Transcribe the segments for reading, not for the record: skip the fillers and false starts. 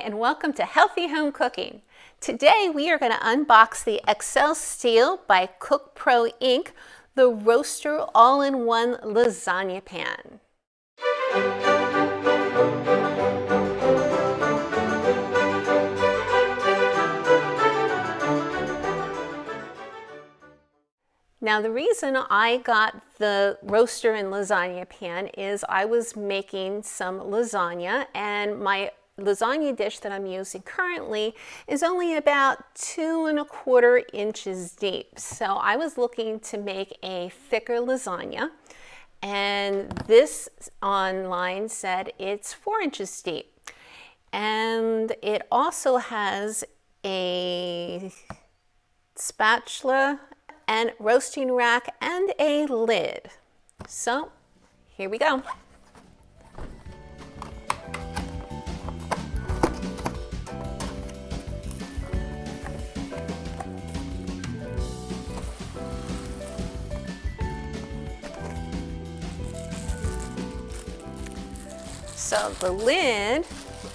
and welcome to Healthy Home Cooking. Today we are going to unbox the ExcelSteel by CookPro Inc., the roaster all-in-one lasagna pan. Now the reason I got the roaster and lasagna pan is I was making some lasagna, and my lasagna dish that I'm using currently is only about 2¼ inches deep. So I was looking to make a thicker lasagna, and this online said it's 4 inches deep. And it also has a spatula and roasting rack and a lid. So here we go. So the lid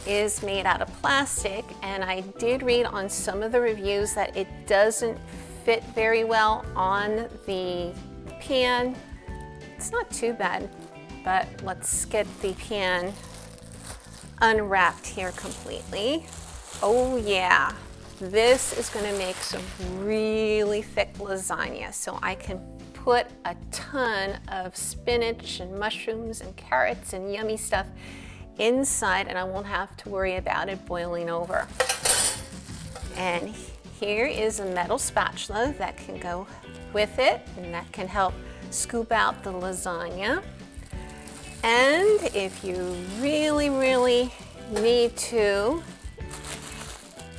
is made out of plastic, and I did read on some of the reviews that it doesn't fit very well on the pan. It's not too bad, but let's get the pan unwrapped here completely. Oh yeah, this is going to make some really thick lasagna, so I can put a ton of spinach and mushrooms and carrots and yummy stuff inside, and I won't have to worry about it boiling over. And here is a metal spatula that can go with it, and that can help scoop out the lasagna. And if you really need to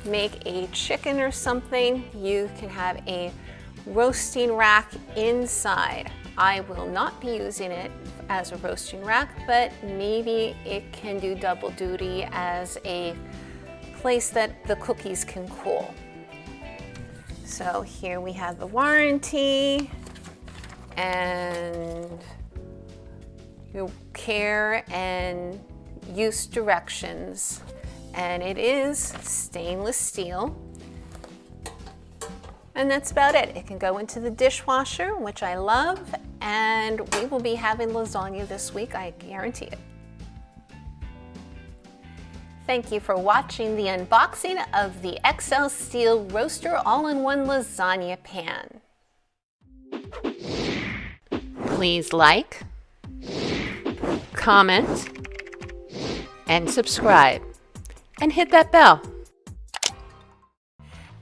make a chicken or something, you can have a roasting rack inside. I will not be using it as a roasting rack, but maybe it can do double duty as a place that the cookies can cool. So here we have the warranty and your care and use directions, and it is stainless steel. And that's about it. It can go into the dishwasher, which I love, and we will be having lasagna this week, I guarantee it. Thank you for watching the unboxing of the ExcelSteel Roaster All-in-One Lasagna Pan. Please like, comment, and subscribe, and hit that bell.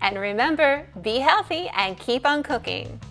And remember, be healthy and keep on cooking.